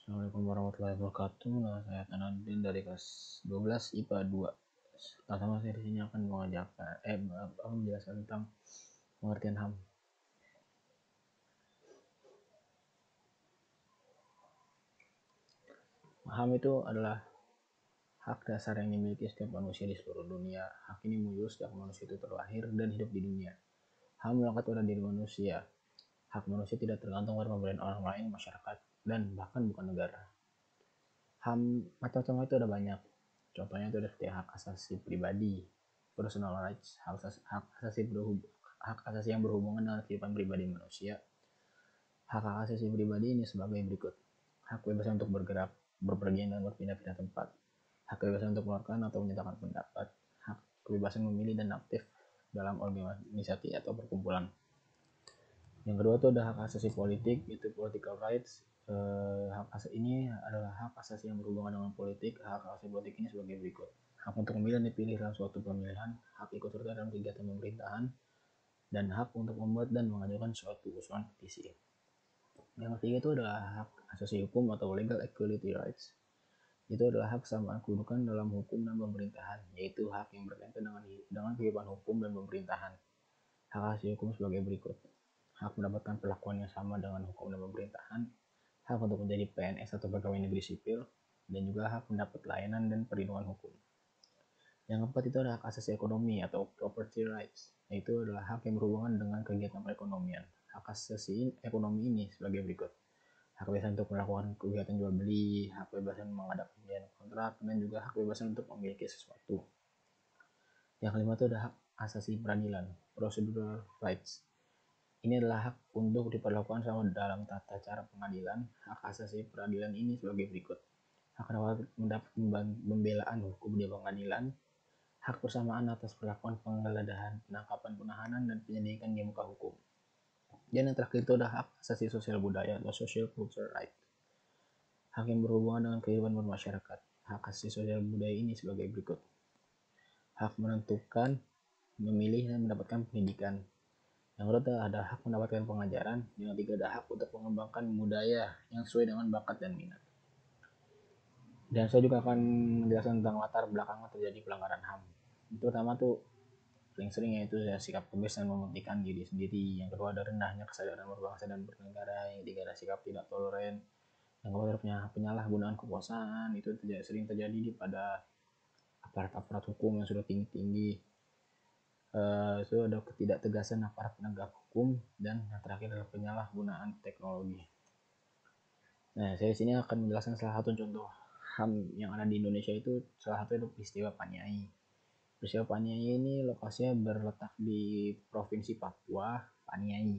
Assalamualaikum warahmatullahi wabarakatuh. Nama saya Tanadin dari kelas 12 IPA 2. Pertama saya di sini akan menjelaskan tentang pengertian HAM. HAM itu adalah hak dasar yang dimiliki setiap manusia di seluruh dunia. Hak ini muncul sejak manusia itu terlahir dan hidup di dunia. HAM melekat pada diri manusia. Hak manusia tidak tergantung pada pemberian orang lain, masyarakat, dan bahkan bukan negara. HAM macam-macam itu ada banyak. Contohnya itu ada seperti hak asasi pribadi, personal rights, hak asasi yang berhubungan dengan kehidupan pribadi manusia. Hak asasi pribadi ini sebagai berikut: hak kebebasan untuk bergerak, berpergian dan berpindah-pindah tempat, hak kebebasan untuk mengeluarkan atau menyatakan pendapat, hak kebebasan memilih dan aktif dalam organisasi atau perkumpulan. Yang kedua itu ada hak asasi politik, itu political rights. Hak asasi ini adalah hak asasi yang berhubungan dengan politik. Hak asasi politik ini sebagai berikut: hak untuk memilih dan dipilih dalam suatu pemilihan, hak ikut serta dalam kegiatan pemerintahan, dan hak untuk membuat dan mengajukan suatu usulan petisi. Yang ketiga itu adalah hak asasi hukum atau legal equality rights. Itu adalah hak kesamaan kedudukan dalam hukum dan pemerintahan, yaitu hak yang berkaitan dengan kehidupan hukum dan pemerintahan. Hak asasi hukum sebagai berikut: hak mendapatkan perlakuan yang sama dengan hukum dan pemerintahan, hak untuk menjadi PNS atau pegawai negeri sipil, dan juga hak mendapat layanan dan perlindungan hukum. Yang keempat itu ada hak asasi ekonomi atau property rights, yaitu adalah hak yang berhubungan dengan kegiatan perekonomian. Hak asasi ekonomi ini sebagai berikut: hak kebebasan untuk melakukan kegiatan jual beli, hak kebebasan mengadakan kontrak, dan juga hak kebebasan untuk memiliki sesuatu. Yang kelima itu ada hak asasi peradilan, procedural rights. Ini adalah hak untuk diperlakukan sama dalam tata cara pengadilan. Hak asasi peradilan ini sebagai berikut: hak mendapat pembelaan hukum di pengadilan, hak persamaan atas perlakuan penggeledahan, penangkapan, penahanan, dan penyelidikan di muka hukum. Dan yang terakhir itu ada hak asasi sosial budaya atau social culture right. Hak yang berhubungan dengan kehidupan bermasyarakat. Hak asasi sosial budaya ini sebagai berikut: hak menentukan, memilih, dan mendapatkan pendidikan. Yang kedua ada hak mendapatkan pengajaran. Yang ketiga ada hak untuk mengembangkan budaya yang sesuai dengan bakat dan minat. Dan saya juga akan menjelaskan tentang latar belakang terjadi pelanggaran HAM. Itu pertama tuh paling sering yaitu sikap egois dan mementingkan diri sendiri. Yang kedua ada rendahnya kesadaran berbangsa dan bernegara. Yang ketiga ada sikap tidak toleran. Yang keempat penyalahgunaan kekuasaan. Itu sering terjadi pada aparat-aparat hukum yang sudah tinggi-tinggi. Itu ada ketidaktegasan aparat penegak hukum, dan yang terakhir adalah penyalahgunaan teknologi. Nah, saya sini akan menjelaskan salah satu contoh HAM yang ada di Indonesia. Itu salah satu itu peristiwa Paniai. Peristiwa Paniai ini lokasinya berletak di Provinsi Papua, Paniai,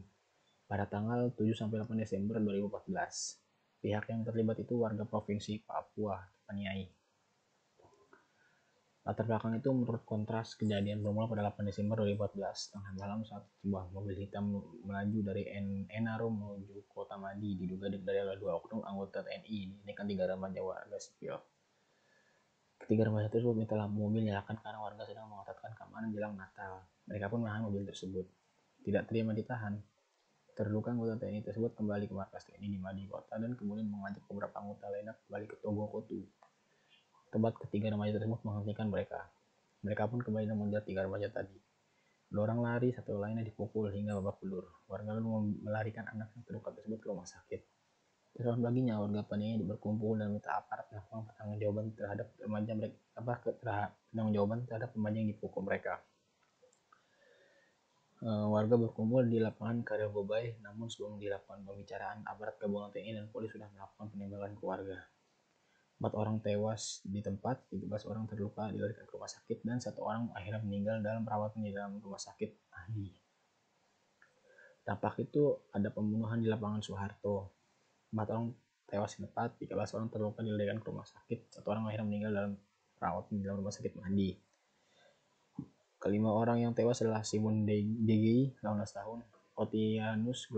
pada tanggal 7-8 Desember 2014. Pihak yang terlibat itu warga Provinsi Papua, Paniai. Latar belakang itu menurut kontras kejadian bermula pada 8 Desember 2014 tengah malam saat sebuah mobil hitam melaju dari Enaro menuju Kota Madi, diduga dari dua oknum anggota TNI dengan 3 remaja warga sipil. Ketiga remaja tersebut minta lampu mobil nyalakan karena warga sedang mengetatkan keamanan jelang Natal. Mereka pun menahan mobil tersebut. Tidak terima ditahan, terduga anggota TNI tersebut kembali ke markas TNI di Madi Kota dan kemudian mengajak beberapa anggota lainnya kembali ke Togokotu. Tempat ketiga remaja tersebut menghentikan mereka. Mereka pun kembali mengejar 3 remaja tadi. 2 orang lari, 1 lainnya dipukul hingga babak belur. Warga lalu melarikan anak yang terluka tersebut ke rumah sakit. Keesokan paginya, warga Paniai berkumpul dan minta aparat melakukan pertanggungjawaban terhadap remaja yang dipukul mereka. Warga berkumpul di lapangan Karel Gobay, namun sebelum dilakukan pembicaraan, aparat gabungan TNI dan polisi sudah melakukan penembakan ke warga. 4 orang tewas di tempat, 13 orang terluka dilarikan ke rumah sakit, dan 1 orang akhirnya meninggal dalam perawatan di dalam rumah sakit ahli. Dampak itu ada pembunuhan di lapangan Soeharto. 4 orang tewas di tempat, 13 orang terluka dilarikan ke rumah sakit, 1 orang akhirnya meninggal dalam perawatan di dalam rumah sakit Mahdi. Kelima orang yang tewas adalah Simon Degi, 18 tahun, Otianus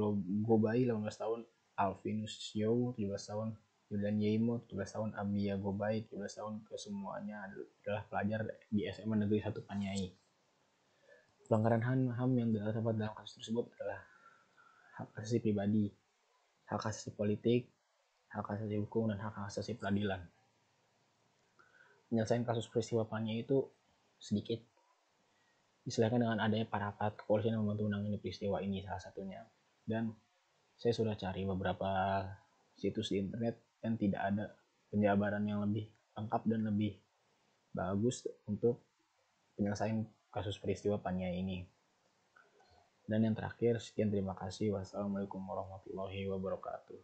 Gobay, 18 tahun, Alvinus Yow, 17 tahun, Julian Yeimo, 17 tahun, Abia Gobay, 17 tahun. Kesemuanya adalah pelajar di SMA Negeri 1 Paniai. Pelanggaran HAM yang terdapat dalam kasus tersebut adalah hak asasi pribadi, hak asasi politik, hak asasi hukum, dan hak asasi peradilan. Penyelesaian kasus peristiwa Paniai itu sedikit diselesaikan dengan adanya para aparat kepolisian yang membantu menangani peristiwa ini salah satunya. Dan saya sudah cari beberapa situs di internet dan tidak ada penjabaran yang lebih lengkap dan lebih bagus untuk penyelesaian kasus peristiwa Paniai ini. Dan yang terakhir, sekian, terima kasih. Wassalamualaikum warahmatullahi wabarakatuh.